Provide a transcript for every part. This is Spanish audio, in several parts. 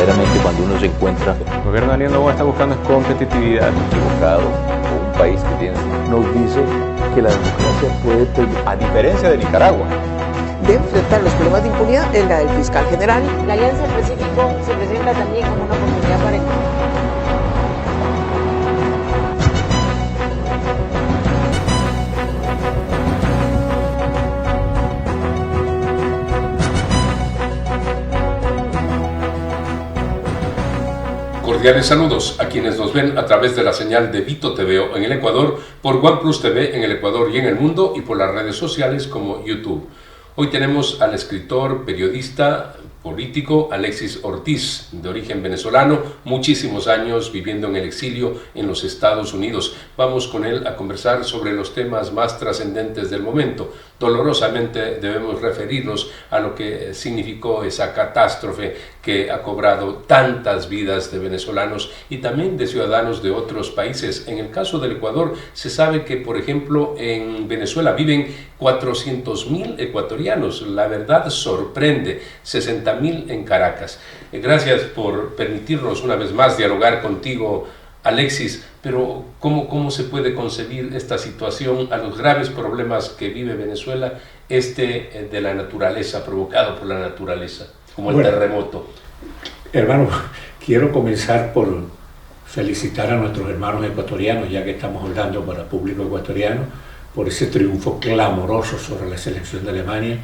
verdaderamente cuando uno se encuentra. El gobierno de Daniel Noboa está buscando competitividad. Equivocado, o un país que tiene, nos dice que la democracia puede, a diferencia de Nicaragua, de enfrentar los problemas de impunidad es la del fiscal general. La Alianza del Pacífico se presenta también como una oportunidad para el... Cordiales saludos a quienes nos ven a través de la señal de Vito TV en el Ecuador, por OnePlus TV en el Ecuador y en el mundo y por las redes sociales como YouTube. Hoy tenemos al escritor, periodista, político Alexis Ortiz, de origen venezolano, muchísimos años viviendo en el exilio en los Estados Unidos. Vamos con él a conversar sobre los temas más trascendentes del momento. Dolorosamente debemos referirnos a lo que significó esa catástrofe que ha cobrado tantas vidas de venezolanos y también de ciudadanos de otros países. En el caso del Ecuador, se sabe que, por ejemplo, en Venezuela viven 400.000 ecuatorianos. La verdad sorprende, 60.000 en Caracas. Gracias por permitirnos una vez más dialogar contigo, Alexis, pero ¿cómo se puede concebir esta situación a los graves problemas que vive Venezuela, de la naturaleza, provocado por la naturaleza, como el terremoto? Hermano, quiero comenzar por felicitar a nuestros hermanos ecuatorianos, ya que estamos hablando para el público ecuatoriano, por ese triunfo clamoroso sobre la selección de Alemania.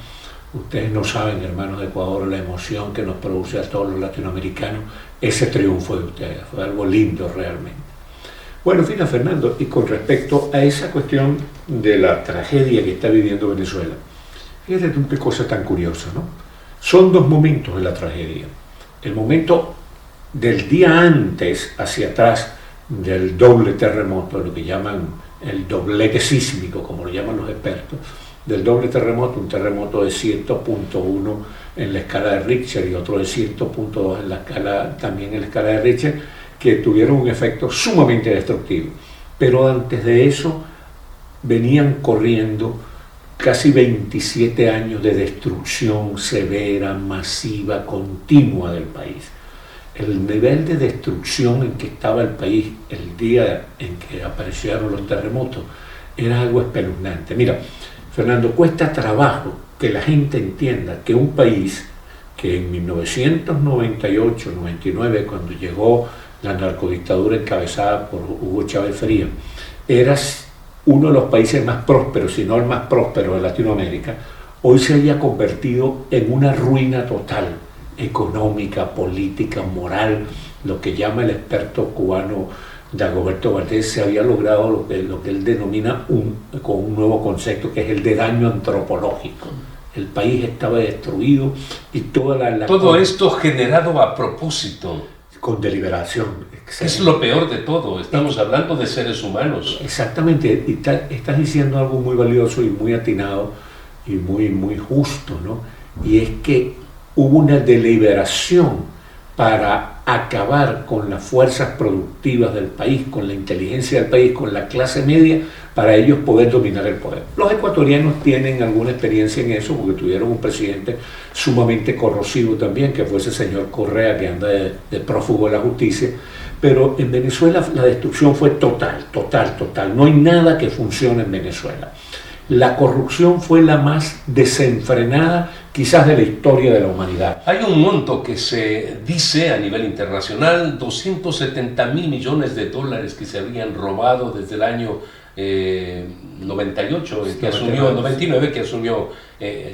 Ustedes no saben, hermanos de Ecuador, la emoción que nos produce a todos los latinoamericanos ese triunfo de ustedes. Fue algo lindo realmente. Bueno, fíjate, Fernando, y con respecto a esa cuestión de la tragedia que está viviendo Venezuela, fíjate tú qué cosa tan curiosa, ¿no? Son dos momentos de la tragedia. El momento del día antes hacia atrás del doble terremoto, lo que llaman el doblete sísmico, como lo llaman los expertos, del doble terremoto, un terremoto de 100.1 en la escala de Richter y otro de 100.2 en la escala, también en la escala de Richter, que tuvieron un efecto sumamente destructivo. Pero antes de eso venían corriendo casi 27 años de destrucción severa, masiva, continua del país. El nivel de destrucción en que estaba el país el día en que aparecieron los terremotos era algo espeluznante. Mira, Fernando, cuesta trabajo que la gente entienda que un país que en 1998-99, cuando llegó la narcodictadura encabezada por Hugo Chávez Frías, era uno de los países más prósperos, si no el más próspero de Latinoamérica, hoy se haya convertido en una ruina total, económica, política, moral, lo que llama el experto cubano Dagoberto Valdés. Se había logrado lo que él denomina con un nuevo concepto, que es el de daño antropológico. El país estaba destruido y todo esto generado a propósito. Con deliberación. Es lo peor de todo, estamos hablando de seres humanos. Exactamente, y estás diciendo algo muy valioso y muy atinado y muy justo, ¿no? Y es que hubo una deliberación para acabar con las fuerzas productivas del país, con la inteligencia del país, con la clase media, para ellos poder dominar el poder. Los ecuatorianos tienen alguna experiencia en eso, porque tuvieron un presidente sumamente corrosivo también, que fue ese señor Correa, que anda de prófugo de la justicia. Pero en Venezuela la destrucción fue total. No hay nada que funcione en Venezuela. La corrupción fue la más desenfrenada quizás de la historia de la humanidad. Hay un monto que se dice a nivel internacional, 270.000 millones de dólares que se habían robado desde el año 98, que asumió, 99, que asumió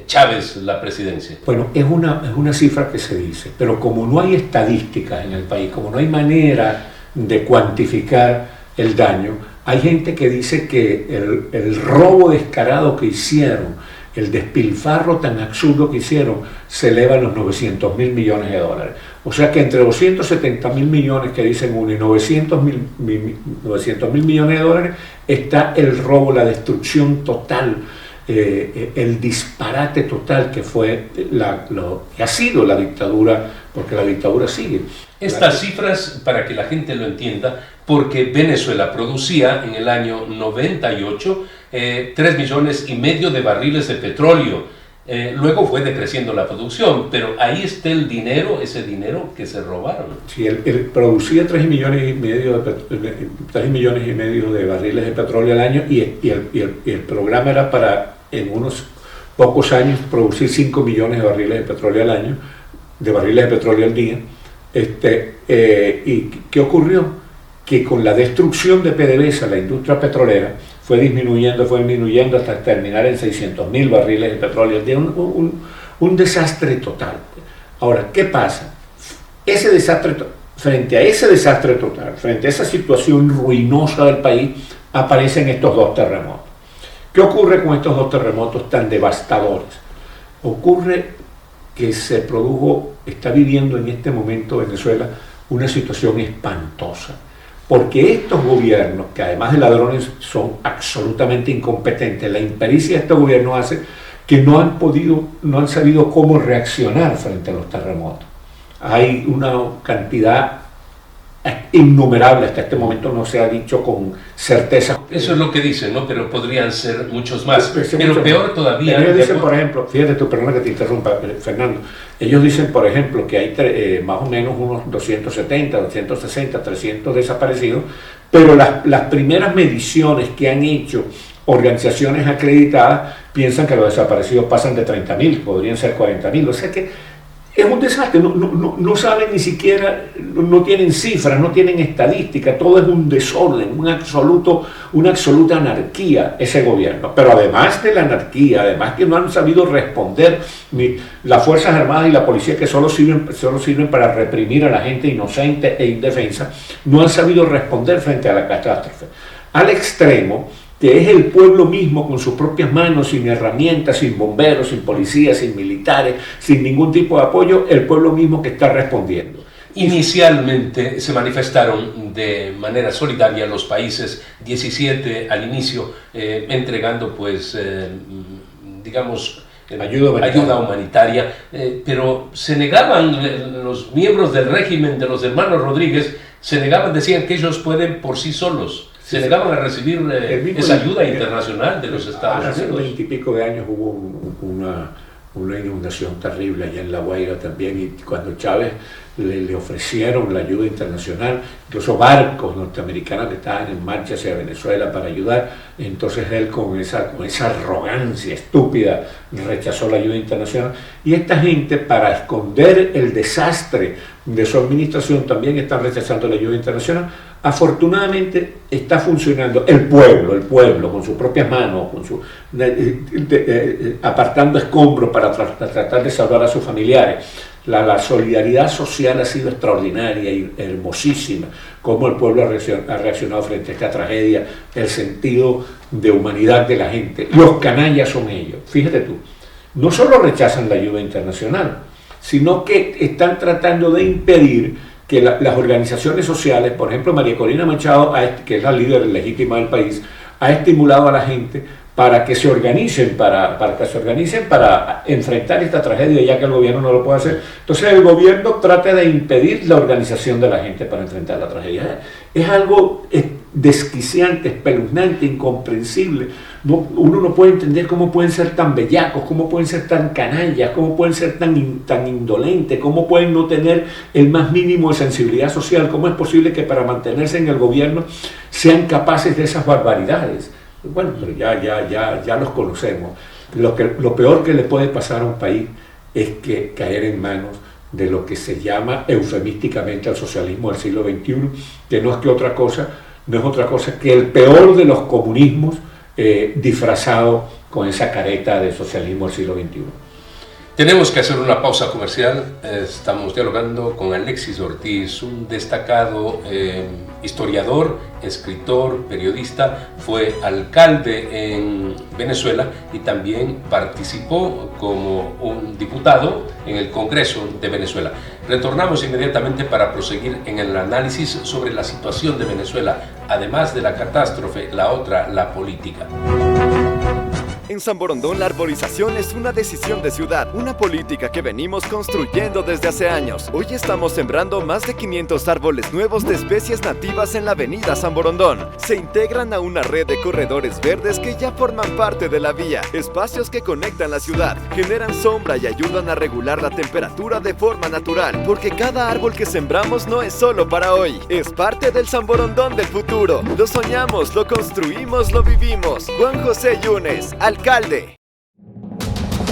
Chávez la presidencia. Bueno, es una cifra que se dice, pero como no hay estadísticas en el país, como no hay manera de cuantificar el daño, hay gente que dice que el robo descarado que hicieron, el despilfarro tan absurdo que hicieron, se eleva a los 900.000 millones de dólares. O sea que entre 270.000 millones que dicen uno y 900.000 millones de dólares está el robo, la destrucción total, el disparate total que fue lo que ha sido la dictadura, porque la dictadura sigue. Estas cifras, para que la gente lo entienda, porque Venezuela producía en el año 98 3,5 millones de barriles de petróleo. Luego fue decreciendo la producción, pero ahí está el dinero, ese dinero que se robaron. Sí, él producía 3,5 millones de barriles de petróleo al año y el programa era para, en unos pocos años, producir 5 millones de barriles de petróleo al año, de barriles de petróleo al día. ¿Y qué ocurrió? Que con la destrucción de PDVSA, la industria petrolera, fue disminuyendo hasta terminar en 600.000 barriles de petróleo al día, un desastre total. Ahora, ¿qué pasa? Frente a ese desastre total, frente a esa situación ruinosa del país, aparecen estos dos terremotos. ¿Qué ocurre con estos dos terremotos tan devastadores? Ocurre que está viviendo en este momento Venezuela una situación espantosa, porque estos gobiernos, que además de ladrones son absolutamente incompetentes, la impericia de estos gobiernos hace que no han sabido cómo reaccionar frente a los terremotos. Hay una cantidad innumerable, hasta este momento no se ha dicho con certeza. Eso es lo que dicen, ¿no? Pero podrían ser muchos más. Pero peor todavía. Ellos dicen, por ejemplo, fíjate tú, perdona que te interrumpa, Fernando, ellos dicen, por ejemplo, que hay más o menos unos 270, 260, 300 desaparecidos, pero las primeras mediciones que han hecho organizaciones acreditadas piensan que los desaparecidos pasan de 30.000, podrían ser 40.000, o sea que es un desastre, no saben ni siquiera, no tienen cifras, no tienen estadística, todo es un desorden, una absoluta anarquía ese gobierno. Pero además de la anarquía, además que no han sabido responder, las Fuerzas Armadas y la policía, que solo sirven para reprimir a la gente inocente e indefensa, no han sabido responder frente a la catástrofe. Al extremo que es el pueblo mismo con sus propias manos, sin herramientas, sin bomberos, sin policías, sin militares, sin ningún tipo de apoyo, el pueblo mismo que está respondiendo. Inicialmente se manifestaron de manera solidaria los países, 17 al inicio, entregando pues, digamos, ayuda humanitaria, pero se negaban los miembros del régimen de los hermanos Rodríguez, se negaban, decían que ellos pueden por sí solos. Se negaban a recibir esa ayuda internacional de los Estados Unidos. Hace 20 y pico de años hubo una inundación terrible allá en La Guaira también, y cuando Chávez le ofrecieron la ayuda internacional, incluso barcos norteamericanos que estaban en marcha hacia Venezuela para ayudar, entonces él con esa arrogancia estúpida rechazó la ayuda internacional, y esta gente, para esconder el desastre de su administración, también están rechazando la ayuda internacional. Afortunadamente está funcionando el pueblo con sus propias manos, apartando escombros para tratar de salvar a sus familiares. La solidaridad social ha sido extraordinaria y hermosísima, cómo el pueblo ha reaccionado frente a esta tragedia, el sentido de humanidad de la gente. Los canallas son ellos, fíjate tú, no solo rechazan la ayuda internacional, sino que están tratando de impedir que las organizaciones sociales, por ejemplo María Corina Machado, que es la líder legítima del país, ha estimulado a la gente para que se organicen, para enfrentar esta tragedia, ya que el gobierno no lo puede hacer. Entonces el gobierno trata de impedir la organización de la gente para enfrentar la tragedia. Es algo desquiciante, espeluznante, incomprensible. Uno no puede entender cómo pueden ser tan bellacos, cómo pueden ser tan canallas, cómo pueden ser tan indolentes, cómo pueden no tener el más mínimo de sensibilidad social, cómo es posible que para mantenerse en el gobierno sean capaces de esas barbaridades. Bueno, pero ya los conocemos. Lo peor que le puede pasar a un país es que caer en manos de lo que se llama eufemísticamente el socialismo del siglo XXI, que no es otra cosa que el peor de los comunismos disfrazado con esa careta de socialismo del siglo XXI. Tenemos que hacer una pausa comercial. Estamos dialogando con Alexis Ortiz, un destacado historiador, escritor, periodista. Fue alcalde en Venezuela y también participó como un diputado en el Congreso de Venezuela. Retornamos inmediatamente para proseguir en el análisis sobre la situación de Venezuela, además de la catástrofe, la política. En San Borondón la arborización es una decisión de ciudad, una política que venimos construyendo desde hace años. Hoy estamos sembrando más de 500 árboles nuevos de especies nativas en la avenida San Borondón. Se integran a una red de corredores verdes que ya forman parte de la vía, espacios que conectan la ciudad, generan sombra y ayudan a regular la temperatura de forma natural, porque cada árbol que sembramos no es solo para hoy, es parte del San Borondón del futuro. Lo soñamos, lo construimos, lo vivimos. Juan José Yunes, alcalde.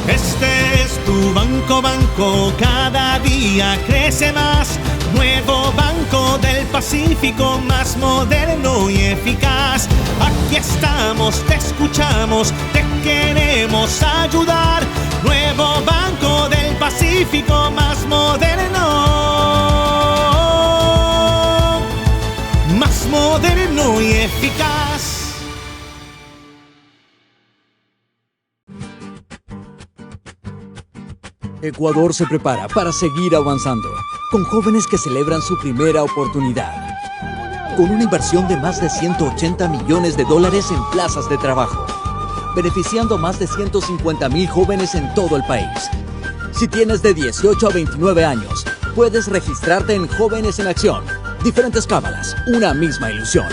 Este es tu banco, cada día crece más. Nuevo Banco del Pacífico, más moderno y eficaz. Aquí estamos, te escuchamos, te queremos ayudar. Nuevo Banco del Pacífico, más moderno y eficaz. Ecuador se prepara para seguir avanzando, con jóvenes que celebran su primera oportunidad, con una inversión de más de $180 millones en plazas de trabajo, beneficiando a más de 150,000 jóvenes en todo el país. Si tienes de 18 a 29 años, puedes registrarte en Jóvenes en Acción. Diferentes cámaras, una misma ilusión.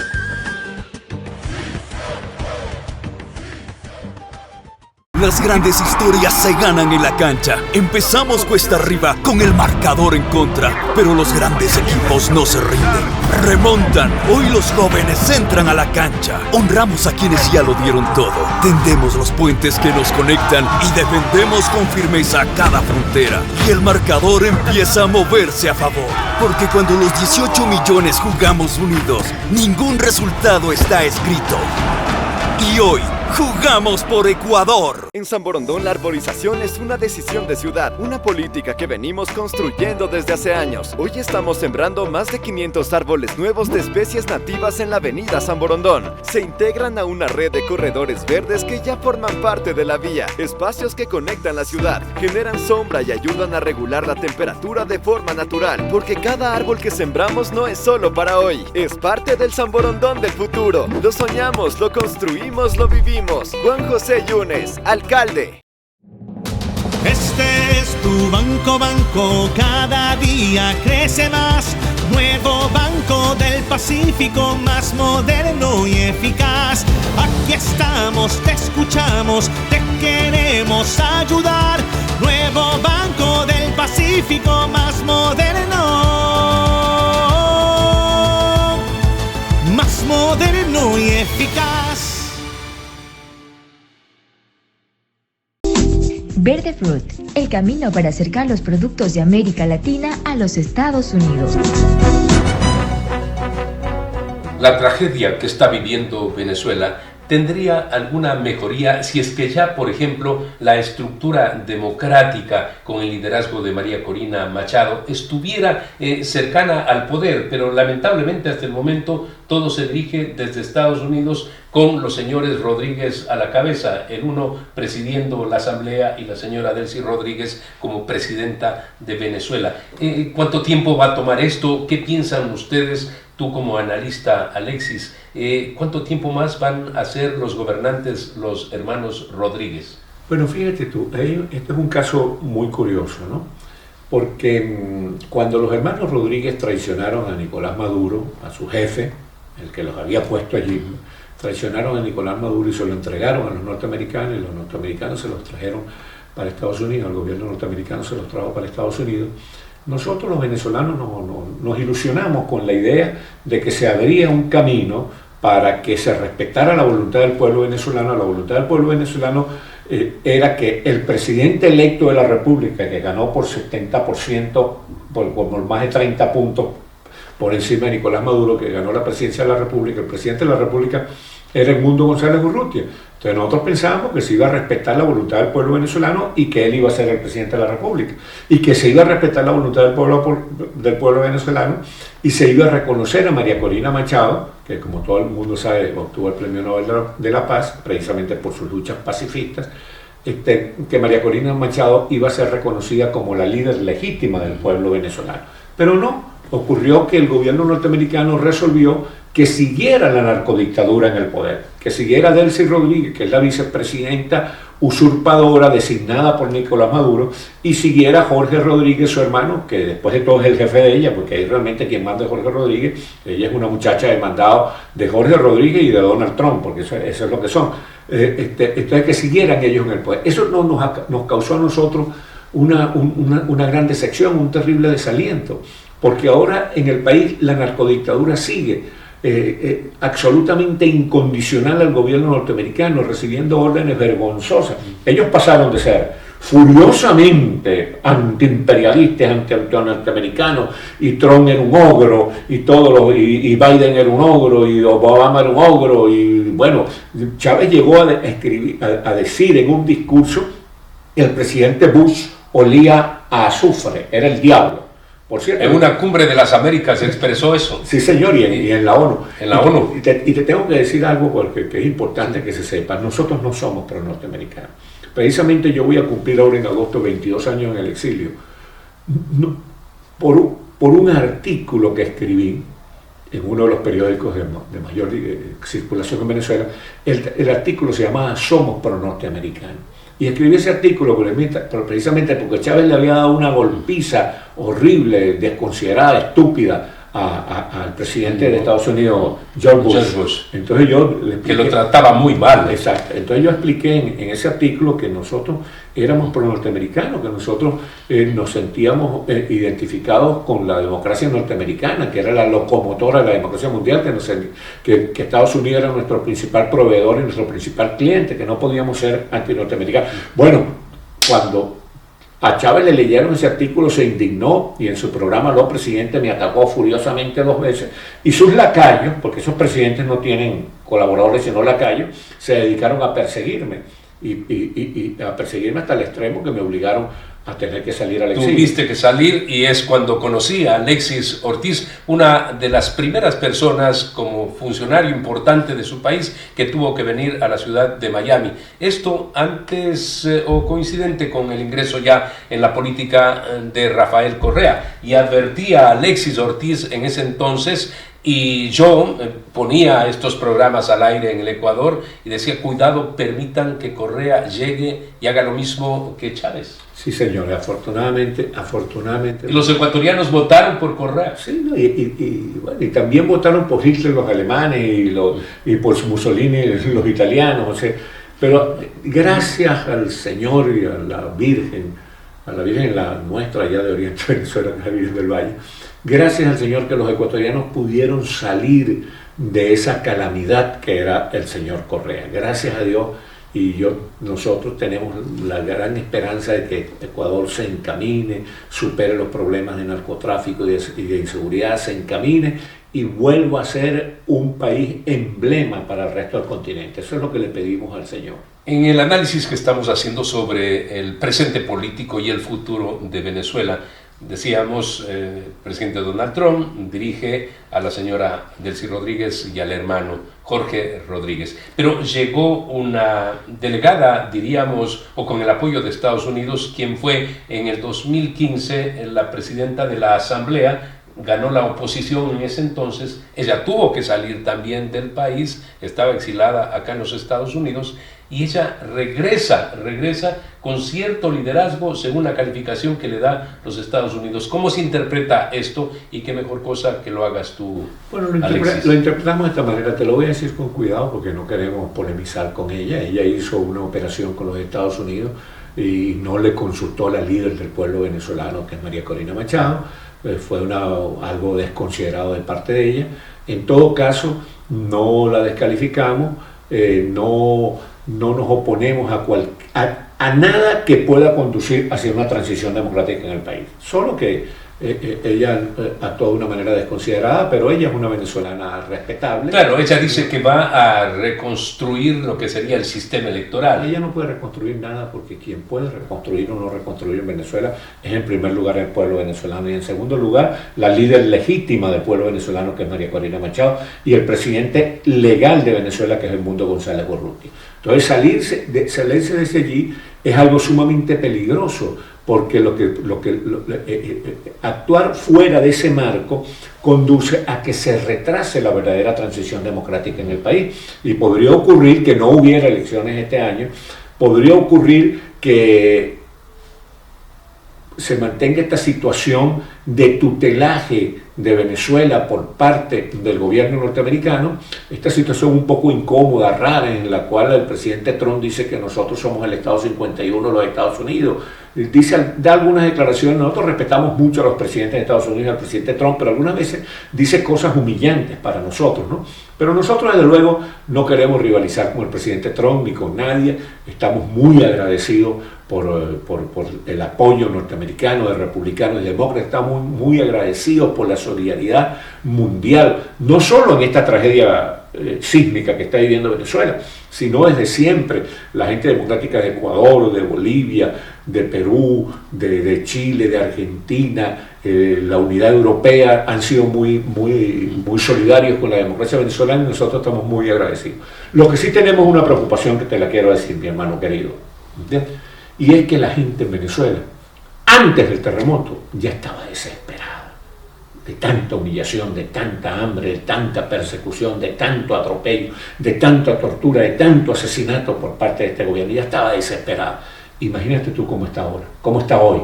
Las grandes historias se ganan en la cancha. Empezamos cuesta arriba con el marcador en contra, pero los grandes equipos no se rinden. Remontan. Hoy los jóvenes entran a la cancha. Honramos a quienes ya lo dieron todo. Tendemos los puentes que nos conectan y defendemos con firmeza cada frontera. Y el marcador empieza a moverse a favor. Porque cuando los 18 millones jugamos unidos, ningún resultado está escrito. Y hoy jugamos por Ecuador. En San Borondón la arborización es una decisión de ciudad, una política que venimos construyendo desde hace años. Hoy estamos sembrando más de 500 árboles nuevos de especies nativas en la avenida San Borondón. Se integran a una red de corredores verdes que ya forman parte de la vía, espacios que conectan la ciudad, generan sombra y ayudan a regular la temperatura de forma natural, porque cada árbol que sembramos no es solo para hoy, es parte del San Borondón del futuro. Lo soñamos, lo construimos, lo vivimos. Juan José Yunes, alcalde. Este es tu banco, cada día crece más. Nuevo Banco del Pacífico, más moderno y eficaz. Aquí estamos, te escuchamos, te queremos ayudar. Nuevo Banco del Pacífico, más moderno y eficaz. Verde Fruit, el camino para acercar los productos de América Latina a los Estados Unidos. La tragedia que está viviendo Venezuela tendría alguna mejoría si es que ya, por ejemplo, la estructura democrática con el liderazgo de María Corina Machado estuviera cercana al poder, pero lamentablemente hasta el momento todo se dirige desde Estados Unidos con los señores Rodríguez a la cabeza, el uno presidiendo la Asamblea y la señora Delcy Rodríguez como presidenta de Venezuela. ¿Cuánto tiempo va a tomar esto? ¿Qué piensan ustedes? Tú como analista, Alexis, ¿cuánto tiempo más van a ser los gobernantes, los hermanos Rodríguez? Bueno, fíjate tú, este es un caso muy curioso, ¿no? Porque cuando los hermanos Rodríguez traicionaron a Nicolás Maduro, a su jefe, el que los había puesto allí, traicionaron a Nicolás Maduro y se lo entregaron a los norteamericanos, y los norteamericanos se los trajeron para Estados Unidos, el gobierno norteamericano se los trajo para Estados Unidos. Nosotros los venezolanos nos ilusionamos con la idea de que se abría un camino para que se respetara la voluntad del pueblo venezolano. La voluntad del pueblo venezolano era que el presidente electo de la República, que ganó por 70%, por más de 30 puntos por encima de Nicolás Maduro, que ganó la presidencia de la República, el presidente de la República era Edmundo González Urrutia. Entonces nosotros pensábamos que se iba a respetar la voluntad del pueblo venezolano y que él iba a ser el presidente de la República, y que se iba a respetar la voluntad del pueblo venezolano, y se iba a reconocer a María Corina Machado, que como todo el mundo sabe obtuvo el Premio Nobel de la Paz precisamente por sus luchas pacifistas, que María Corina Machado iba a ser reconocida como la líder legítima del pueblo venezolano. Pero no, ocurrió que el gobierno norteamericano resolvió que siguiera la narcodictadura en el poder, que siguiera Delcy Rodríguez, que es la vicepresidenta usurpadora designada por Nicolás Maduro, y siguiera Jorge Rodríguez, su hermano, que después de todo es el jefe de ella, porque ahí realmente quien manda es Jorge Rodríguez. Ella es una muchacha de mandado de Jorge Rodríguez y de Donald Trump, porque eso es lo que son. Entonces, que siguieran ellos en el poder. Eso nos causó a nosotros una gran decepción, un terrible desaliento, porque ahora en el país la narcodictadura sigue absolutamente incondicional al gobierno norteamericano, recibiendo órdenes vergonzosas. Ellos pasaron de ser furiosamente antiimperialistas, anti-norteamericanos, y Trump era un ogro, y Biden era un ogro, y Obama era un ogro, y bueno, Chávez llegó a decir en un discurso que el presidente Bush olía a azufre, era el diablo. Por cierto, en una cumbre de las Américas se expresó eso. Sí, señor, y en la ONU. En la ONU. Y te tengo que decir algo porque que es importante que se sepa. Nosotros no somos pro-norteamericanos. Precisamente yo voy a cumplir ahora en agosto 22 años en el exilio. Por un artículo que escribí en uno de los periódicos de mayor circulación en Venezuela. El artículo se llamaba Somos pro-norteamericanos. Y escribí ese artículo precisamente porque Chávez le había dado una golpiza horrible, desconsiderada, estúpida al presidente de Estados Unidos, George Bush. Entonces yo le expliqué, que lo trataba muy mal. Exacto. Entonces yo expliqué en ese artículo que nosotros éramos pro-norteamericanos, que nosotros nos sentíamos identificados con la democracia norteamericana, que era la locomotora de la democracia mundial, que Estados Unidos era nuestro principal proveedor y nuestro principal cliente, que no podíamos ser anti-norteamericanos. Bueno, cuando a Chávez le leyeron ese artículo, se indignó y en su programa Los Presidentes me atacó furiosamente 2 veces, y sus lacayos, porque esos presidentes no tienen colaboradores sino lacayos, se dedicaron a perseguirme y a perseguirme hasta el extremo que me obligaron a tener que salir al exilio. Tuviste que salir, y es cuando conocí a Alexis Ortiz, una de las primeras personas como funcionario importante de su país que tuvo que venir a la ciudad de Miami. Esto antes o coincidente con el ingreso ya en la política de Rafael Correa, y advertí a Alexis Ortiz en ese entonces, y yo ponía estos programas al aire en el Ecuador y decía: cuidado, permitan que Correa llegue y haga lo mismo que Chávez. Sí, señor, afortunadamente. Y los ecuatorianos votaron por Correa. Sí, ¿no? y también votaron por Hitler los alemanes y por Mussolini los italianos. O sea, pero gracias al Señor y a la Virgen la nuestra allá de Oriente Venezuela, que es la Virgen del Valle, gracias al Señor que los ecuatorianos pudieron salir de esa calamidad que era el señor Correa. Gracias a Dios. Y nosotros tenemos la gran esperanza de que Ecuador se encamine, supere los problemas de narcotráfico y de inseguridad, se encamine y vuelva a ser un país emblema para el resto del continente. Eso es lo que le pedimos al Señor. En el análisis que estamos haciendo sobre el presente político y el futuro de Venezuela, decíamos, el presidente Donald Trump dirige a la señora Delcy Rodríguez y al hermano Jorge Rodríguez. Pero llegó una delegada, diríamos, o con el apoyo de Estados Unidos, quien fue en el 2015 la presidenta de la Asamblea. Ganó la oposición en ese entonces. Ella tuvo que salir también del país, estaba exilada acá en los Estados Unidos, y ella regresa con cierto liderazgo según la calificación que le da los Estados Unidos. ¿Cómo se interpreta esto, y qué mejor cosa que lo hagas tú, Bueno, Alexis? lo interpretamos de esta manera. Te lo voy a decir con cuidado porque no queremos polemizar con ella. Ella hizo una operación con los Estados Unidos y no le consultó a la líder del pueblo venezolano, que es María Corina Machado. Fue algo desconsiderado de parte de ella. En todo caso, no la descalificamos, no nos oponemos a nada que pueda conducir hacia una transición democrática en el país. Solo que ella actuó de una manera desconsiderada, pero ella es una venezolana respetable. Claro, ella dice que va a reconstruir lo que sería el sistema electoral. Ella no puede reconstruir nada, porque quien puede reconstruir o no reconstruir en Venezuela es en primer lugar el pueblo venezolano, y en segundo lugar la líder legítima del pueblo venezolano, que es María Corina Machado, y el presidente legal de Venezuela, que es Edmundo González Urrutia. Entonces salirse de allí es algo sumamente peligroso, porque actuar fuera de ese marco conduce a que se retrase la verdadera transición democrática en el país. Y podría ocurrir que no hubiera elecciones este año, podría ocurrir que se mantenga esta situación de tutelaje de Venezuela por parte del gobierno norteamericano, esta situación un poco incómoda, rara, en la cual el presidente Trump dice que nosotros somos el Estado 51 de los Estados Unidos. Da algunas declaraciones, nosotros respetamos mucho a los presidentes de Estados Unidos, al presidente Trump, pero algunas veces dice cosas humillantes para nosotros, ¿no? Pero nosotros desde luego no queremos rivalizar con el presidente Trump ni con nadie, estamos muy agradecidos por el apoyo norteamericano de republicanos y demócratas, estamos muy agradecidos por la solidaridad mundial, no solo en esta tragedia sísmica que está viviendo Venezuela, sino desde siempre. La gente democrática de Ecuador, de Bolivia, de Perú, de Chile, de Argentina, la unidad europea han sido muy solidarios con la democracia venezolana y nosotros estamos muy agradecidos. Lo que sí tenemos una preocupación que te la quiero decir, mi hermano querido, ¿entiendes? Y es que la gente en Venezuela, antes del terremoto, ya estaba desesperada de tanta humillación, de tanta hambre, de tanta persecución, de tanto atropello, de tanta tortura, de tanto asesinato por parte de este gobierno. Ya estaba desesperada. Imagínate tú cómo está ahora, cómo está hoy,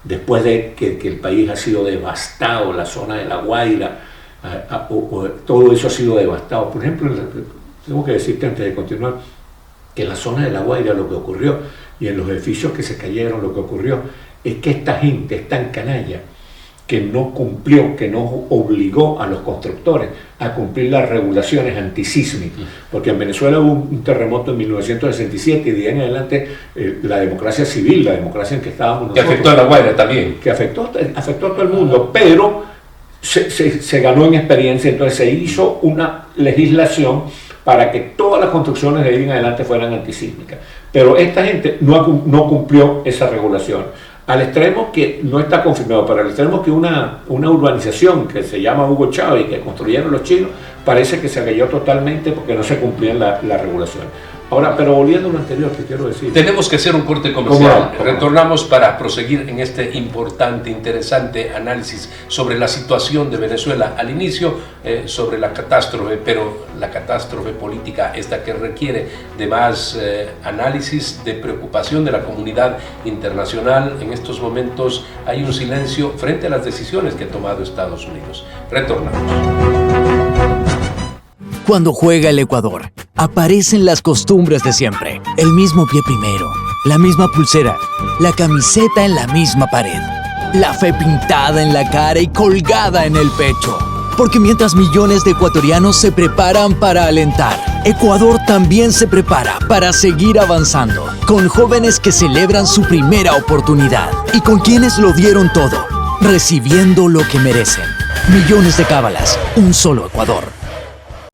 después de que el país ha sido devastado, la zona de La Guaira, todo eso ha sido devastado. Por ejemplo, tengo que decirte antes de continuar, que en la zona de La Guaira lo que ocurrió, y en los edificios que se cayeron lo que ocurrió, es que esta gente es tan canalla que no cumplió, que no obligó a los constructores a cumplir las regulaciones antisísmicas, porque en Venezuela hubo un terremoto en 1967 y de ahí en adelante la democracia civil, la democracia en que estábamos nosotros, que afectó a La Guaira también, que afectó a todo el mundo, pero se ganó en experiencia. Entonces se hizo una legislación para que todas las construcciones de ahí en adelante fueran antisísmicas, pero esta gente no cumplió esa regulación, al extremo que no está confirmado, pero al extremo que una urbanización que se llama Hugo Chávez, que construyeron los chinos, parece que se cayó totalmente porque no se cumplían la regulación. Ahora, pero volviendo a lo anterior, te quiero decir... Tenemos que hacer un corte comercial. Retornamos para proseguir en este importante, interesante análisis sobre la situación de Venezuela. Al inicio, sobre la catástrofe, pero la catástrofe política, esta que requiere de más análisis, de preocupación de la comunidad internacional. En estos momentos hay un silencio frente a las decisiones que ha tomado Estados Unidos. Retornamos. Cuando juega el Ecuador, aparecen las costumbres de siempre. El mismo pie primero, la misma pulsera, la camiseta en la misma pared, la fe pintada en la cara y colgada en el pecho. Porque mientras millones de ecuatorianos se preparan para alentar, Ecuador también se prepara para seguir avanzando, con jóvenes que celebran su primera oportunidad y con quienes lo dieron todo, recibiendo lo que merecen. Millones de cábalas, un solo Ecuador.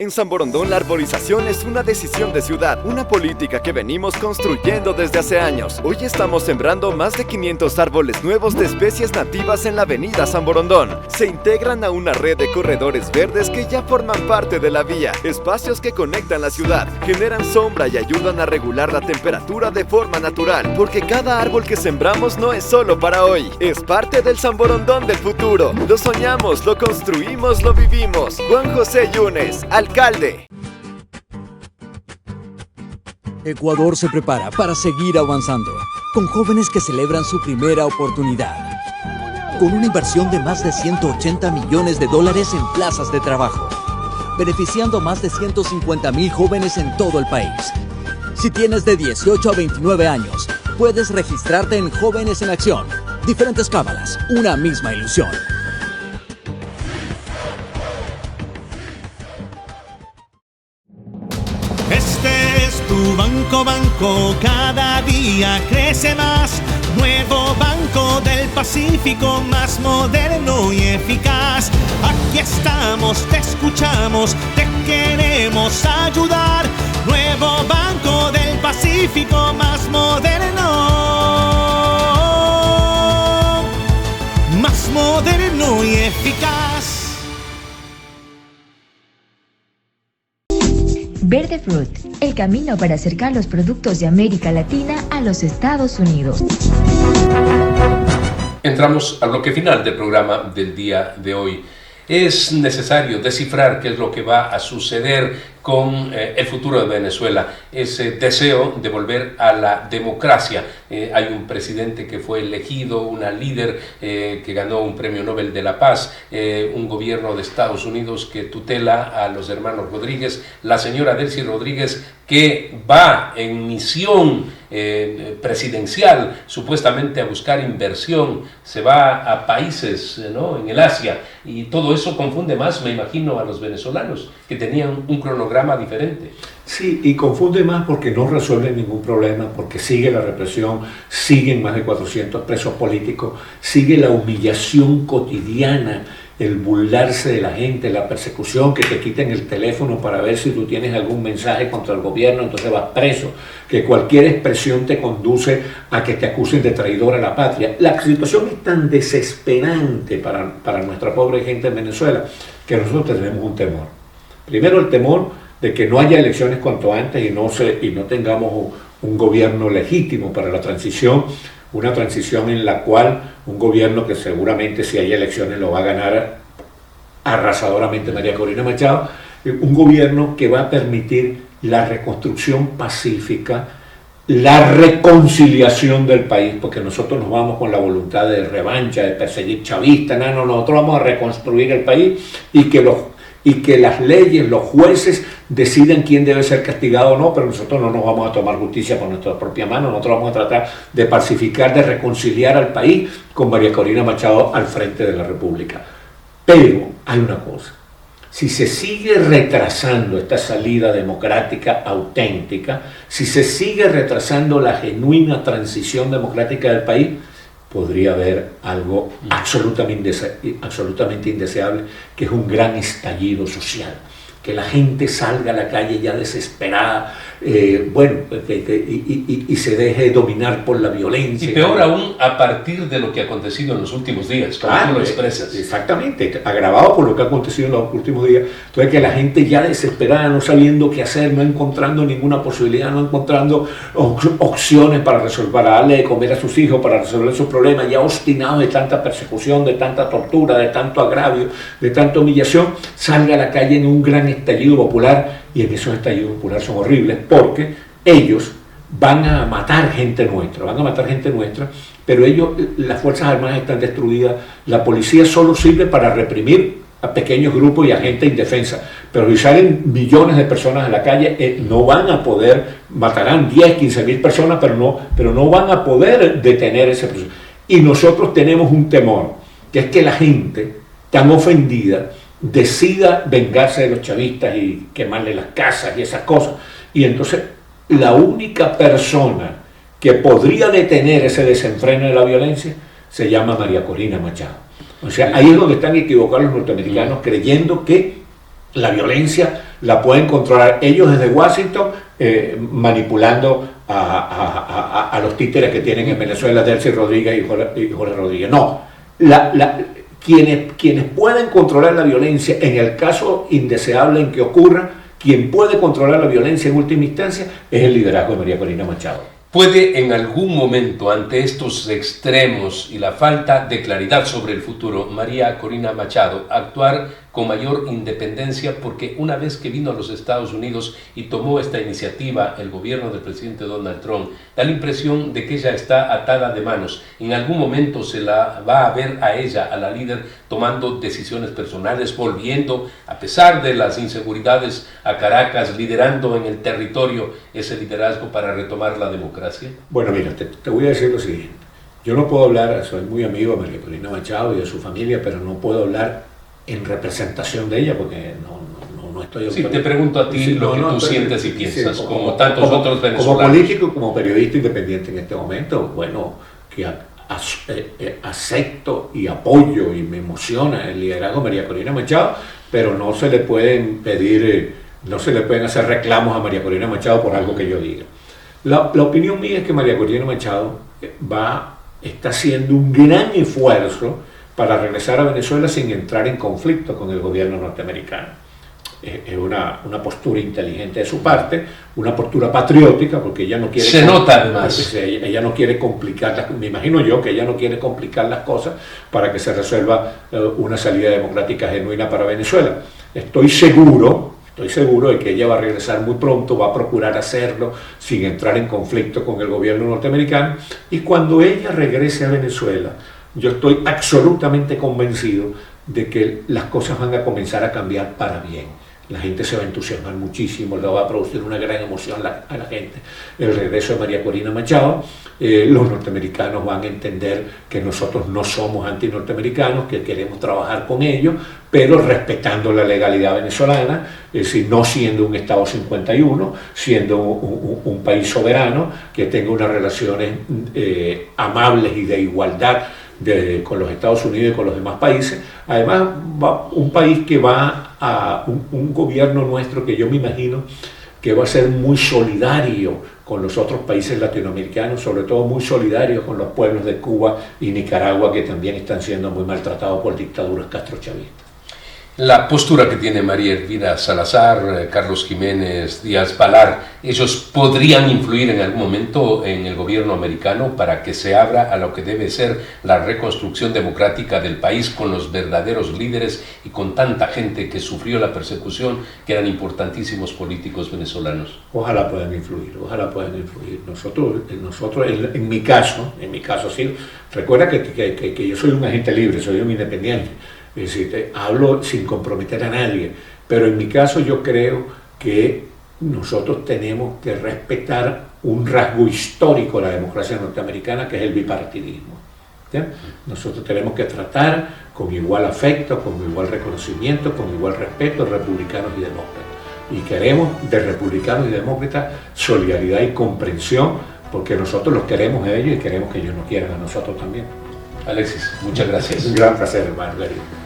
En San Borondón la arborización es una decisión de ciudad, una política que venimos construyendo desde hace años. Hoy estamos sembrando más de 500 árboles nuevos de especies nativas en la avenida San Borondón. Se integran a una red de corredores verdes que ya forman parte de la vía, espacios que conectan la ciudad, generan sombra y ayudan a regular la temperatura de forma natural, porque cada árbol que sembramos no es solo para hoy, es parte del San Borondón del futuro. Lo soñamos, lo construimos, lo vivimos. Juan José Yunes, alcalde. Ecuador se prepara para seguir avanzando, con jóvenes que celebran su primera oportunidad, con una inversión de más de 180 millones de dólares en plazas de trabajo, beneficiando a más de 150,000 jóvenes en todo el país. Si tienes de 18 a 29 años, puedes registrarte en Jóvenes en Acción. Diferentes cábalas, una misma ilusión. Este es tu banco, cada día crece más. Nuevo Banco del Pacífico, más moderno y eficaz. Aquí estamos, te escuchamos, te queremos ayudar. Nuevo Banco del Pacífico, más moderno y eficaz. Verde Fruit, el camino para acercar los productos de América Latina a los Estados Unidos. Entramos al bloque final del programa del día de hoy. Es necesario descifrar qué es lo que va a suceder con el futuro de Venezuela, ese deseo de volver a la democracia. Hay un presidente que fue elegido, una líder que ganó un premio Nobel de la Paz, un gobierno de Estados Unidos que tutela a los hermanos Rodríguez, la señora Delcy Rodríguez, que va en misión presidencial, supuestamente a buscar inversión, se va a países, ¿no?, en el Asia, y todo eso confunde más, me imagino, a los venezolanos, que tenían un cronograma diferente. Sí, y confunde más porque no resuelve ningún problema, porque sigue la represión, siguen más de 400 presos políticos, sigue la humillación cotidiana, el burlarse de la gente, la persecución, que te quiten el teléfono para ver si tú tienes algún mensaje contra el gobierno, entonces vas preso, que cualquier expresión te conduce a que te acusen de traidor a la patria. La situación es tan desesperante para nuestra pobre gente en Venezuela que nosotros tenemos un temor. Primero, el temor de que no haya elecciones cuanto antes y no tengamos un gobierno legítimo para la transición, una transición en la cual un gobierno que seguramente si hay elecciones lo va a ganar arrasadoramente María Corina Machado, un gobierno que va a permitir la reconstrucción pacífica, la reconciliación del país, porque nosotros nos vamos con la voluntad de revancha, de perseguir chavistas, no, nosotros vamos a reconstruir el país y que las leyes, los jueces decidan quién debe ser castigado o no, pero nosotros no nos vamos a tomar justicia por nuestra propia mano, nosotros vamos a tratar de pacificar, de reconciliar al país con María Corina Machado al frente de la República. Pero hay una cosa, si se sigue retrasando esta salida democrática auténtica, si se sigue retrasando la genuina transición democrática del país, podría haber algo absolutamente indeseable, que es un gran estallido social, que la gente salga a la calle ya desesperada, y se deje dominar por la violencia. Y peor aún a partir de lo que ha acontecido en los últimos días, como tú lo expresas. Exactamente, agravado por lo que ha acontecido en los últimos días. Entonces, que la gente ya desesperada, no sabiendo qué hacer, no encontrando ninguna posibilidad, no encontrando opciones para resolver, para darle de comer a sus hijos, para resolver sus problemas, ya obstinados de tanta persecución, de tanta tortura, de tanto agravio, de tanta humillación, salga a la calle en un gran estallido popular. Y en esos estallidos populares son horribles porque ellos van a matar gente nuestra, pero las Fuerzas Armadas están destruidas, la policía solo sirve para reprimir a pequeños grupos y a gente indefensa, pero si salen millones de personas a la calle, no van a poder, matarán 10, 15 mil personas, pero no van a poder detener ese proceso. Y nosotros tenemos un temor, que es que la gente tan ofendida decida vengarse de los chavistas y quemarle las casas y esas cosas. Y entonces la única persona que podría detener ese desenfreno de la violencia se llama María Corina Machado. O sea, ahí es donde están equivocados los norteamericanos, creyendo que la violencia la pueden controlar ellos desde Washington, manipulando a los títeres que tienen en Venezuela, Delcy Rodríguez y Jorge Rodríguez. No, quienes pueden controlar la violencia en el caso indeseable en que ocurra, quien puede controlar la violencia en última instancia es el liderazgo de María Corina Machado. ¿Puede en algún momento, ante estos extremos y la falta de claridad sobre el futuro, María Corina Machado actuar con mayor independencia? Porque una vez que vino a los Estados Unidos y tomó esta iniciativa el gobierno del presidente Donald Trump, da la impresión de que ella está atada de manos. En algún momento se la va a ver a ella, a la líder, tomando decisiones personales, volviendo, a pesar de las inseguridades, a Caracas, liderando en el territorio ese liderazgo para retomar la democracia. Bueno, mira, te voy a decir lo siguiente. Yo no puedo hablar, soy muy amigo de María Corina Machado y de su familia, pero no puedo hablar en representación de ella porque no estoy... Sí, te pregunto a ti lo que tú sientes y piensas, como tantos otros venezolanos. Como político, como periodista independiente en este momento, bueno, que acepto y apoyo y me emociona el liderazgo de María Corina Machado, pero no se le pueden pedir, no se le pueden hacer reclamos a María Corina Machado por algo que yo diga. La opinión mía es que María Corina Machado está haciendo un gran esfuerzo para regresar a Venezuela sin entrar en conflicto con el gobierno norteamericano. una postura inteligente de su parte, una postura patriótica, porque ella no quiere... Se nota además. Ella no quiere complicar, me imagino yo que ella no quiere complicar las cosas para que se resuelva una salida democrática genuina para Venezuela. Estoy seguro de que ella va a regresar muy pronto, va a procurar hacerlo sin entrar en conflicto con el gobierno norteamericano, y cuando ella regrese a Venezuela, yo estoy absolutamente convencido de que las cosas van a comenzar a cambiar para bien. La gente se va a entusiasmar muchísimo, le va a producir una gran emoción a la gente el regreso de María Corina Machado. Los norteamericanos van a entender que nosotros no somos antinorteamericanos, que queremos trabajar con ellos, pero respetando la legalidad venezolana, es decir, no siendo un Estado 51, siendo un país soberano que tenga unas relaciones amables y de igualdad con los Estados Unidos y con los demás países. Además, un país que va a un gobierno nuestro que yo me imagino que va a ser muy solidario con los otros países latinoamericanos, sobre todo muy solidario con los pueblos de Cuba y Nicaragua, que también están siendo muy maltratados por dictaduras castrochavistas. La postura que tiene María Elvira Salazar, Carlos Jiménez, Díaz Balar, ¿ellos podrían influir en algún momento en el gobierno americano para que se abra a lo que debe ser la reconstrucción democrática del país con los verdaderos líderes y con tanta gente que sufrió la persecución, que eran importantísimos políticos venezolanos? Ojalá puedan influir, ojalá puedan influir. Nosotros en mi caso sí, recuerda que yo soy un agente libre, soy un independiente. Es decir, hablo sin comprometer a nadie, pero en mi caso yo creo que nosotros tenemos que respetar un rasgo histórico de la democracia norteamericana, que es el bipartidismo. ¿Ya? Nosotros tenemos que tratar con igual afecto, con igual reconocimiento, con igual respeto republicanos y demócratas. Y queremos de republicanos y demócratas solidaridad y comprensión, porque nosotros los queremos a ellos y queremos que ellos nos quieran a nosotros también. Alexis, muchas gracias. Es un gran placer, hermano.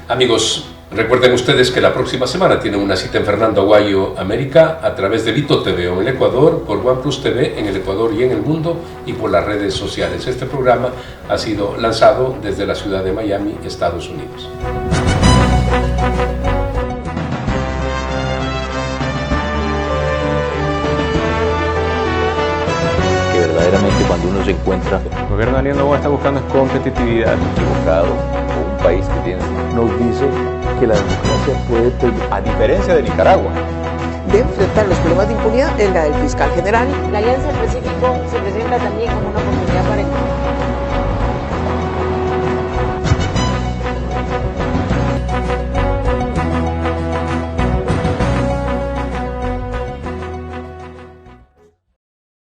Amigos, recuerden ustedes que la próxima semana tienen una cita en Fernando Aguayo, América, a través de Vito TV en el Ecuador, por OnePlus TV en el Ecuador y en el mundo, y por las redes sociales. Este programa ha sido lanzado desde la ciudad de Miami, Estados Unidos. Verdaderamente, cuando uno se encuentra El gobierno de Daniel Noboa está buscando competitividad. equivocado o un país que tiene, nos dice que la democracia puede, a diferencia de Nicaragua, de enfrentar los problemas de impunidad es la del fiscal general. La Alianza del Pacífico se presenta también como una oportunidad para el